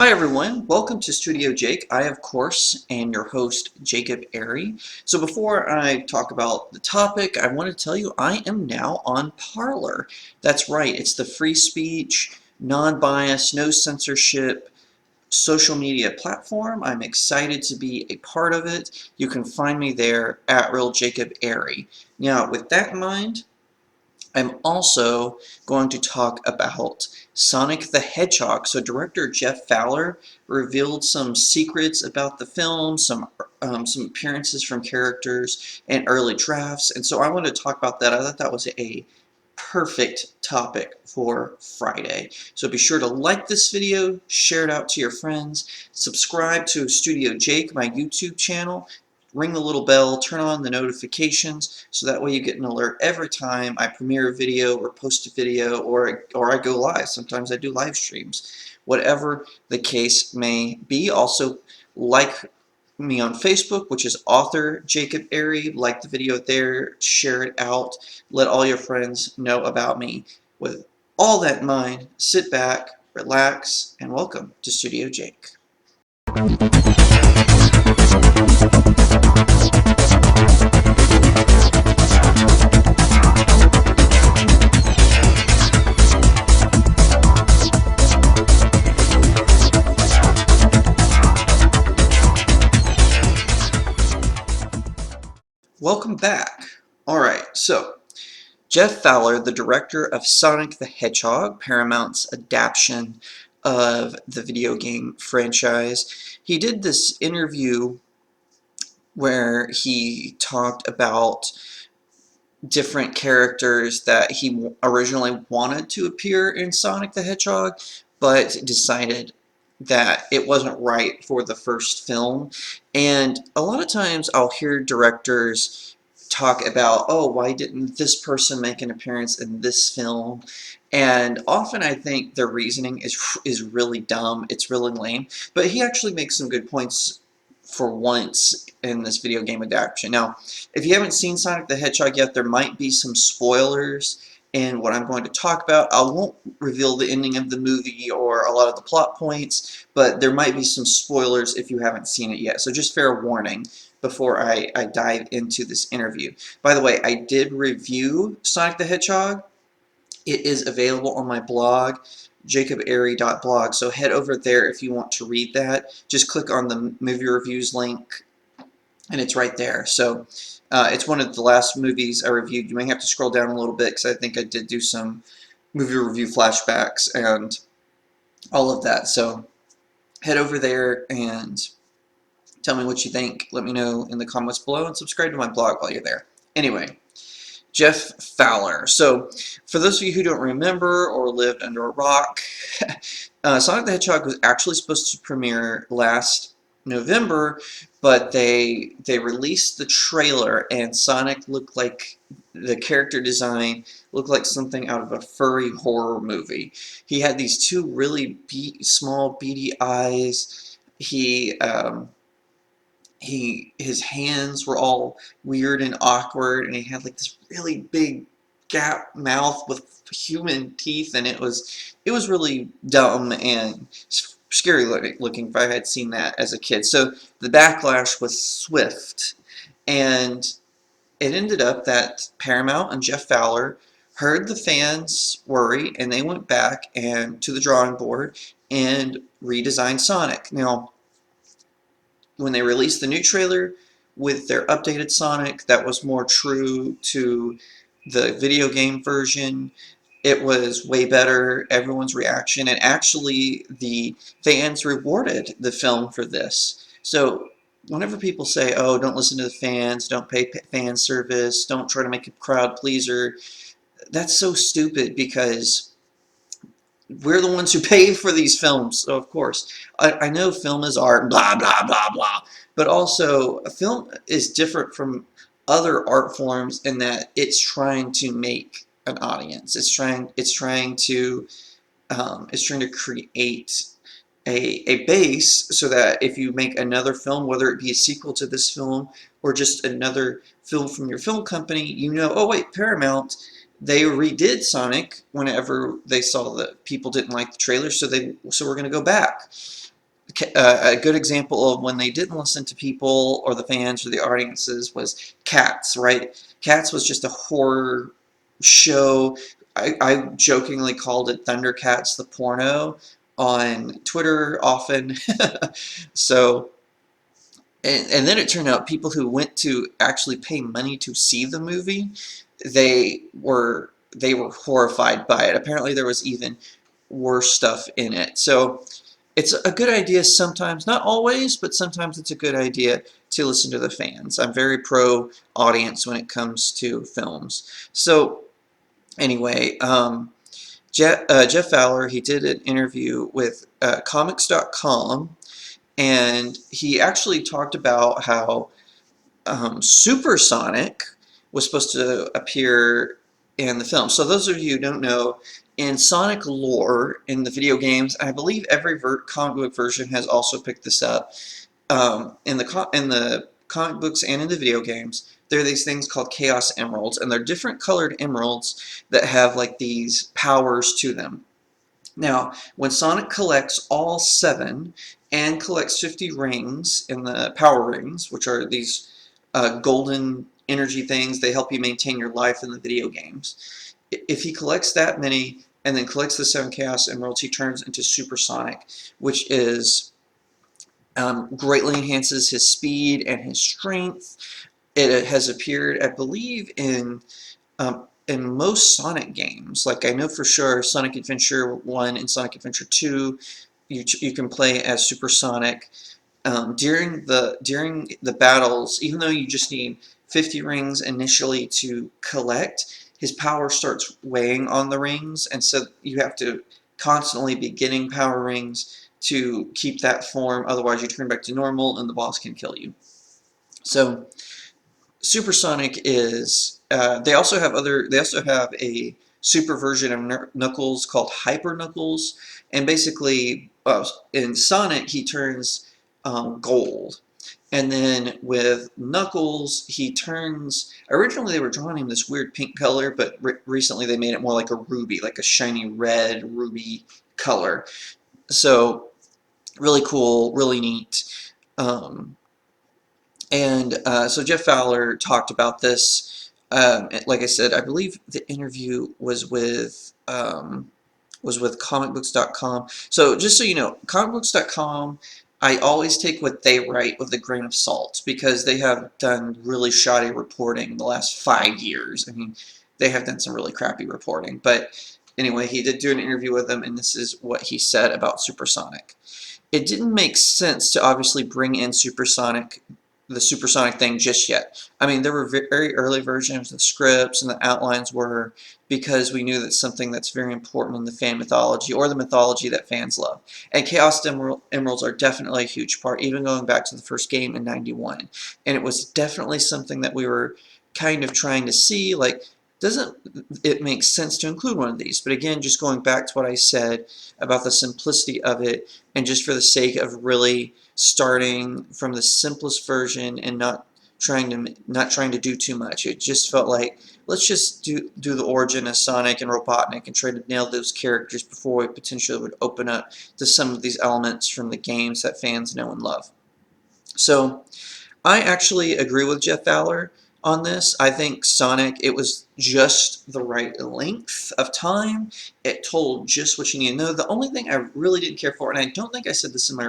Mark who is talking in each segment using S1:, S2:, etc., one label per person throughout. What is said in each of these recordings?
S1: Hi everyone, welcome to Studio Jake. I, of course, am your host, Jacob Airy. So before I talk about the topic, I want to tell you I am now on Parler. That's right, it's the free speech, non-bias, no censorship social media platform. I'm excited to be a part of it. You can find me there at Real Jacob Airy. Now, with that in mind, I'm also going to talk about Sonic the Hedgehog. So director Jeff Fowler revealed some secrets about the film, some appearances from characters and early drafts, and so I want to talk about that. I thought that was a perfect topic for Friday. So be sure to like this video, share it out to your friends, subscribe to Studio Jake, my YouTube channel, ring the little bell, turn on the notifications, so that way you get an alert every time I premiere a video or post a video or I go live. Sometimes I do live streams. Whatever the case may be. Also, like me on Facebook, which is author Jacob Airy. Like the video there, share it out, let all your friends know about me. With all that in mind, sit back, relax, and welcome to Studio Jake. Welcome back. Alright, so Jeff Fowler, the director of Sonic the Hedgehog, Paramount's adaptation of the video game franchise, he did this interview where he talked about different characters that he originally wanted to appear in Sonic the Hedgehog, but decided that it wasn't right for the first film. And a lot of times I'll hear directors talk about, oh, why didn't this person make an appearance in this film? And often I think their reasoning is really dumb. It's really lame. But he actually makes some good points for once in this video game adaptation. Now, if you haven't seen Sonic the Hedgehog yet, there might be some spoilers in what I'm going to talk about. I won't reveal the ending of the movie or a lot of the plot points, but there might be some spoilers if you haven't seen it yet. So just fair warning before I dive into this interview. By the way, I did review Sonic the Hedgehog. It is available on my blog, jacobairy.blog, so head over there if you want to read that. Just click on the movie reviews link and it's right there. So it's one of the last movies I reviewed. You may have to scroll down a little bit because I think I did do some movie review flashbacks and all of that. So head over there and tell me what you think. Let me know in the comments below and subscribe to my blog while you're there. Anyway, Jeff Fowler. So for those of you who don't remember or lived under a rock, Sonic the Hedgehog was actually supposed to premiere last November, but they released the trailer and Sonic looked like, the character design looked like something out of a furry horror movie. He had these two really small beady eyes. His hands were all weird and awkward, and he had like this really big gap mouth with human teeth, and it was really dumb and scary looking if I had seen that as a kid. So the backlash was swift, and it ended up that Paramount and Jeff Fowler heard the fans' worry, and they went back and to the drawing board and redesigned Sonic. Now, when they released the new trailer with their updated Sonic that was more true to the video game version, it was way better, everyone's reaction, and actually the fans rewarded the film for this. So whenever people say, oh, don't listen to the fans, don't pay fan service, don't try to make a crowd pleaser, that's so stupid because we're the ones who pay for these films. So of course, I know film is art, blah, blah, blah, blah. But also, a film is different from other art forms in that it's trying to make an audience. It's trying to create a base so that if you make another film, whether it be a sequel to this film or just another film from your film company, you know, oh wait, Paramount, they redid Sonic whenever they saw that people didn't like the trailer, so we're going to go back. A good example of when they didn't listen to people or the fans or the audiences was Cats, right? Cats was just a horror show. I jokingly called it Thundercats the porno on Twitter often. So, and then it turned out people who went to actually pay money to see the movie, they were horrified by it. Apparently there was even worse stuff in it. So it's a good idea sometimes, not always, but sometimes it's a good idea to listen to the fans. I'm very pro audience when it comes to films. So anyway, Jeff Fowler, he did an interview with comics.com, and he actually talked about how Supersonic was supposed to appear in the film. So those of you who don't know, in Sonic lore in the video games, I believe every comic book version has also picked this up. In the comic books and in the video games, there are these things called Chaos Emeralds, and they're different colored emeralds that have like these powers to them. Now, when Sonic collects all 7 and collects 50 rings in the power rings, which are these golden energy things, they help you maintain your life in the video games. If he collects that many and then collects the 7 Chaos Emeralds, he turns into Supersonic, which is greatly enhances his speed and his strength. It has appeared, I believe, in most Sonic games. Like I know for sure Sonic Adventure 1 and Sonic Adventure 2, you can play as Supersonic. During the battles, even though you just need 50 rings initially to collect, his power starts weighing on the rings, and so you have to constantly be getting power rings to keep that form, otherwise you turn back to normal and the boss can kill you. So Supersonic is. They also have a super version of Knuckles called Hyper Knuckles, and basically, in Sonic he turns gold, and then with Knuckles he turns. Originally they were drawing him this weird pink color, but recently they made it more like a ruby, like a shiny red ruby color. So really cool, really neat. Um, and so Jeff Fowler talked about this. Like I said, I believe the interview was with comicbooks.com. So just so you know, comicbooks.com, I always take what they write with a grain of salt because they have done really shoddy reporting the last 5 years. I mean, they have done some really crappy reporting. But anyway, he did do an interview with them, and this is what he said about Supersonic. It didn't make sense to obviously bring in the supersonic thing just yet. I mean, there were very early versions, the scripts and the outlines were because we knew that's something that's very important in the fan mythology or the mythology that fans love. And Chaos Emeralds are definitely a huge part, even going back to the first game in '91. And it was definitely something that we were kind of trying to see, like, doesn't it make sense to include one of these? But again, just going back to what I said about the simplicity of it, and just for the sake of really starting from the simplest version and not trying to do too much. It just felt like let's just do the origin of Sonic and Robotnik and try to nail those characters before we potentially would open up to some of these elements from the games that fans know and love. So I actually agree with Jeff Fowler on this. I think Sonic, it was just the right length of time. It told just what you need to know. The only thing I really didn't care for, and I don't think I said this in my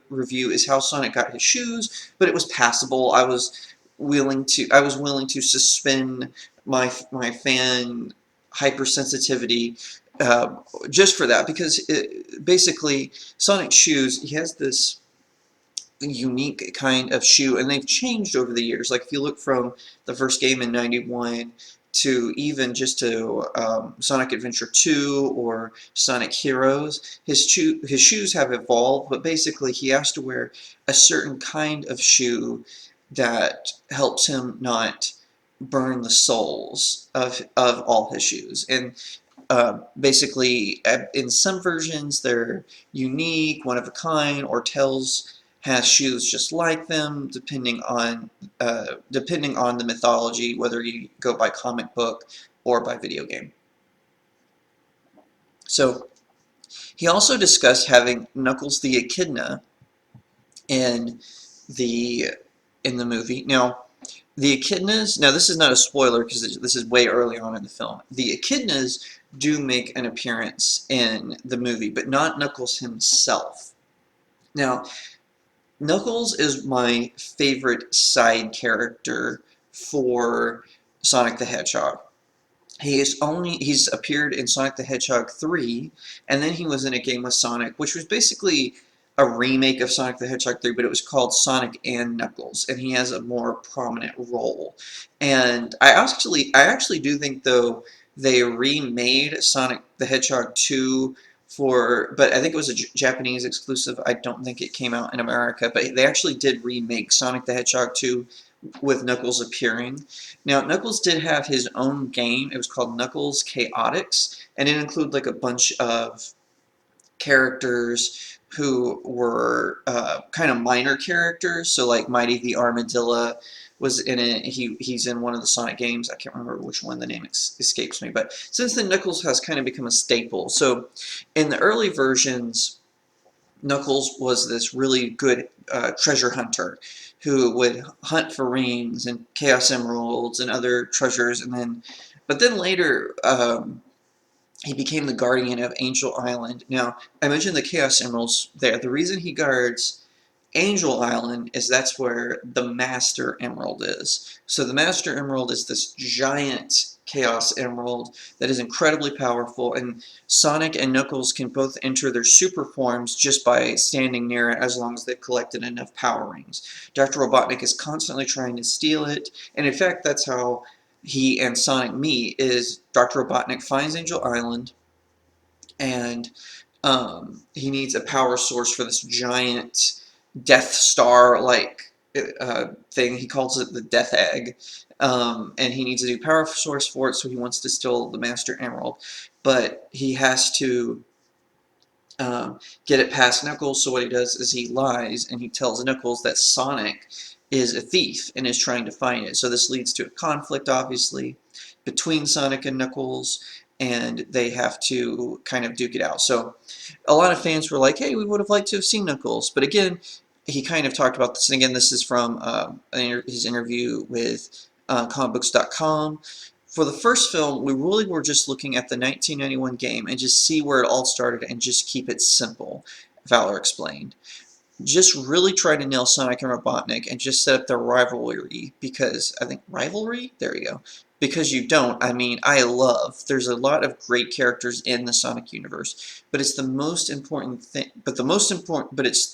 S1: review, is how Sonic got his shoes, but it was passable. I was willing to suspend my fan hypersensitivity just for that, because basically Sonic's shoes, he has this unique kind of shoe, and they've changed over the years. Like if you look from the first game in '91 to even just to Sonic Adventure 2 or Sonic Heroes, his shoes have evolved, but basically he has to wear a certain kind of shoe that helps him not burn the soles of all his shoes. And basically, in some versions, they're unique, one of a kind, or Tails has shoes just like them, depending on the mythology, whether you go by comic book or by video game. So he also discussed having Knuckles the Echidna in the in the movie. Now, the Echidnas, now this is not a spoiler because this is way early on in the film. The Echidnas do make an appearance in the movie, but not Knuckles himself. Now, Knuckles is my favorite side character for Sonic the Hedgehog. He's appeared in Sonic the Hedgehog 3, and then he was in a game with Sonic, which was basically a remake of Sonic the Hedgehog 3, but it was called Sonic and Knuckles, and he has a more prominent role. And I actually do think though they remade Sonic the Hedgehog 2 but I think it was a Japanese exclusive. I don't think it came out in America, but they actually did remake Sonic the Hedgehog 2 with Knuckles appearing. Now, Knuckles did have his own game. It was called Knuckles Chaotix, and it included like a bunch of characters who were kind of minor characters. So, like Mighty the Armadillo was in it. He's in one of the Sonic games. I can't remember which one. The name escapes me. But since then, Knuckles has kind of become a staple. So, in the early versions, Knuckles was this really good treasure hunter who would hunt for rings and Chaos Emeralds and other treasures, but then later he became the guardian of Angel Island. Now, I mentioned the Chaos Emeralds there. The reason he guards Angel Island is that's where the Master Emerald is. So the Master Emerald is this giant Chaos Emerald that is incredibly powerful, and Sonic and Knuckles can both enter their super forms just by standing near it as long as they've collected enough power rings. Dr. Robotnik is constantly trying to steal it, and in fact that's how he and Sonic meet, is Dr. Robotnik finds Angel Island, and he needs a power source for this giant Death Star-like thing. He calls it the Death Egg. And he needs a new power source for it, so he wants to steal the Master Emerald. But he has to get it past Knuckles, so what he does is he lies, and he tells Knuckles that Sonic is a thief and is trying to find it. So this leads to a conflict, obviously, between Sonic and Knuckles, and they have to kind of duke it out. So a lot of fans were like, hey, we would have liked to have seen Knuckles. But again, he kind of talked about this. And again, this is from his interview with comicbooks.com. For the first film, we really were just looking at the 1991 game and just see where it all started and just keep it simple, Fowler explained. Just really try to nail Sonic and Robotnik and just set up their rivalry, because I think rivalry? There you go. Because you don't, I mean, there's a lot of great characters in the Sonic universe, but it's the most important thing, but it's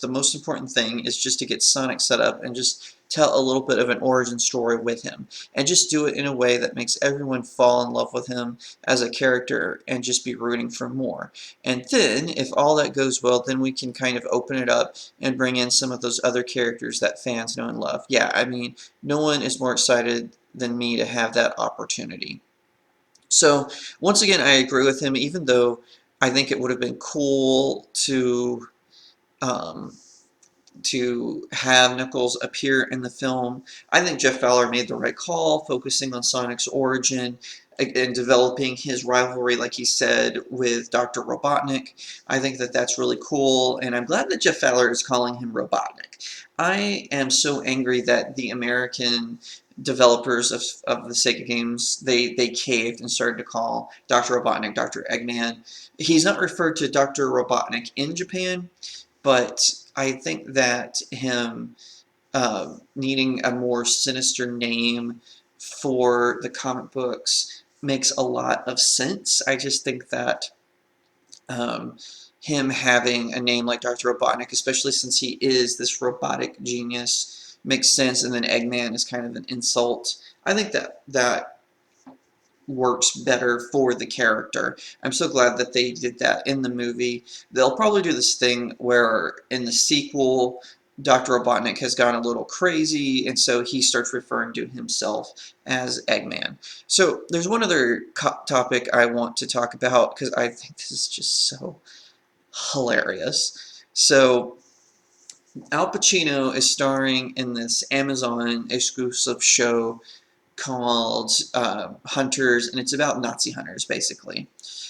S1: the most important thing is just to get Sonic set up and just tell a little bit of an origin story with him, and just do it in a way that makes everyone fall in love with him as a character and just be rooting for more. And then, if all that goes well, then we can kind of open it up and bring in some of those other characters that fans know and love. Yeah, I mean, no one is more excited than me to have that opportunity. So, once again, I agree with him, even though I think it would have been cool um, to have Knuckles appear in the film. I think Jeff Fowler made the right call, focusing on Sonic's origin and developing his rivalry, like he said, with Dr. Robotnik. I think that that's really cool, and I'm glad that Jeff Fowler is calling him Robotnik. I am so angry that the American developers of the Sega games, they caved and started to call Dr. Robotnik Dr. Eggman. He's not referred to Dr. Robotnik in Japan, but I think that him needing a more sinister name for the comic books makes a lot of sense. I just think that um, him having a name like Dr. Robotnik, especially since he is this robotic genius, makes sense, and then Eggman is kind of an insult. I think that works better for the character. I'm so glad that they did that in the movie. They'll probably do this thing where in the sequel, Dr. Robotnik has gone a little crazy, and so he starts referring to himself as Eggman. So there's one other topic I want to talk about, because I think this is just so hilarious. So Al Pacino is starring in this Amazon exclusive show called Hunters, and it's about Nazi hunters, basically.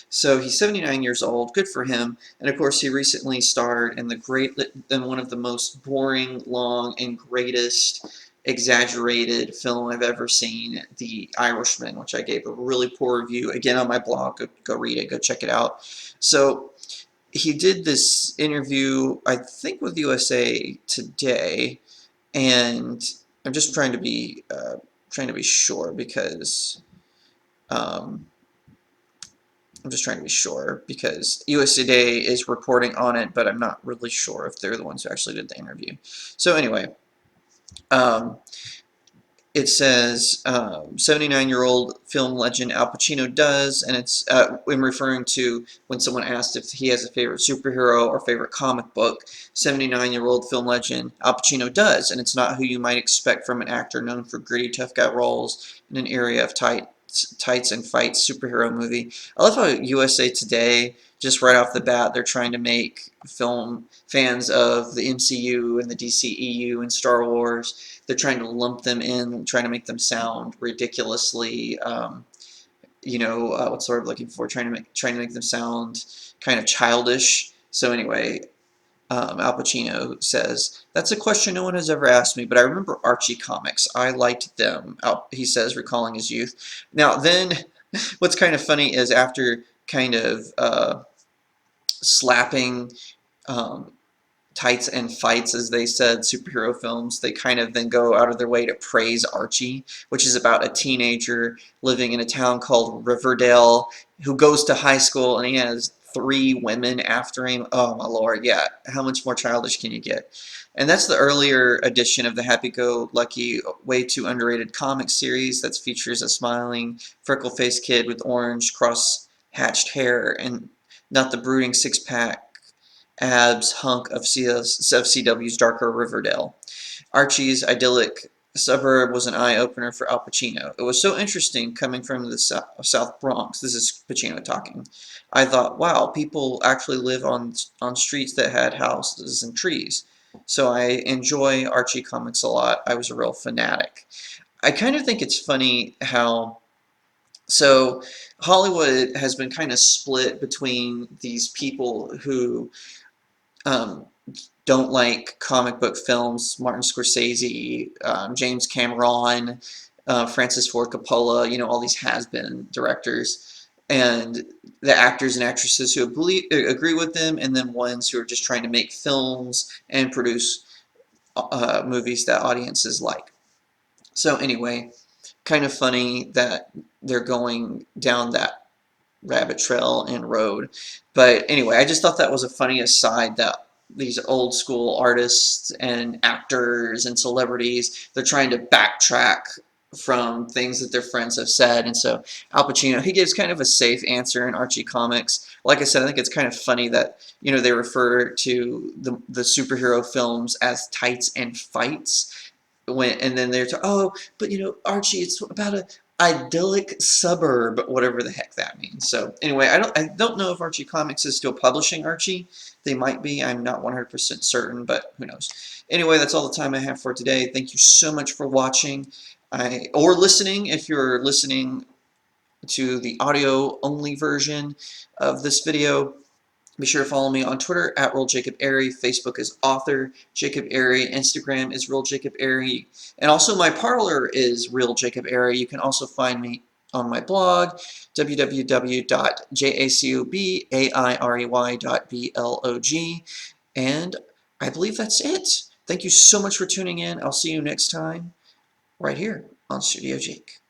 S1: So he's 79 years old. Good for him. And of course, he recently starred in one of the most boring, long, and greatest exaggerated film I've ever seen, The Irishman, which I gave a really poor review. Again, on my blog, go read it, go check it out. So he did this interview, I think, with USA Today, and I'm just trying to be sure because um, I'm just trying to be sure because USA Today is reporting on it, but I'm not really sure if they're the ones who actually did the interview. So anyway, um, it says 79-year-old film legend Al Pacino does, and it's in referring to when someone asked if he has a favorite superhero or favorite comic book. 79-year-old film legend Al Pacino does, and it's not who you might expect from an actor known for gritty, tough guy roles in an area of tights and fights superhero movie. I love how USA Today, just right off the bat, they're trying to make film fans of the MCU and the DCEU and Star Wars. They're trying to lump them in, trying to make them sound ridiculously, what's the word I'm looking for? Trying to make them sound kind of childish. So anyway, Al Pacino says, "That's a question no one has ever asked me, but I remember Archie comics. I liked them," he says, recalling his youth. Now, then, what's kind of funny is after kind of slapping um, tights and fights, as they said, superhero films, they kind of then go out of their way to praise Archie, which is about a teenager living in a town called Riverdale who goes to high school and he has 3 women after him. Oh my lord, yeah. How much more childish can you get? And that's the earlier edition of the happy-go-lucky, way too underrated comic series that features a smiling, freckle-faced kid with orange cross-hatched hair and not the brooding six-pack abs hunk of CW's darker Riverdale. Archie's idyllic suburb was an eye-opener for Al Pacino. It was so interesting coming from the South Bronx. This is Pacino talking. I thought, wow, people actually live on streets that had houses and trees. So I enjoy Archie comics a lot. I was a real fanatic. I kind of think it's funny how Hollywood has been kind of split between these people who um, don't like comic book films. Martin Scorsese, James Cameron, Francis Ford Coppola, all these has-been directors, and the actors and actresses who agree with them, and then ones who are just trying to make films and produce movies that audiences like. So anyway, kind of funny that they're going down that rabbit trail and road. But anyway, I just thought that was a funny aside that these old school artists and actors and celebrities, they're trying to backtrack from things that their friends have said. And so Al Pacino, he gives kind of a safe answer in Archie comics. Like I said, I think it's kind of funny that, they refer to the superhero films as tights and fights. And then they're but Archie, it's about a idyllic suburb, whatever the heck that means. So anyway, I don't know if Archie Comics is still publishing Archie. They might be. I'm not 100% certain, but who knows. Anyway, that's all the time I have for today. Thank you so much for watching or listening. If you're listening to the audio only version of this video, be sure to follow me on Twitter at RealJacobAiry. Facebook is author Jacob Airy. Instagram is Real Jacob Airy. And also my parlor is Real Jacob Airy. You can also find me on my blog, www.jacobairy.blog. And I believe that's it. Thank you so much for tuning in. I'll see you next time right here on Studio Jake.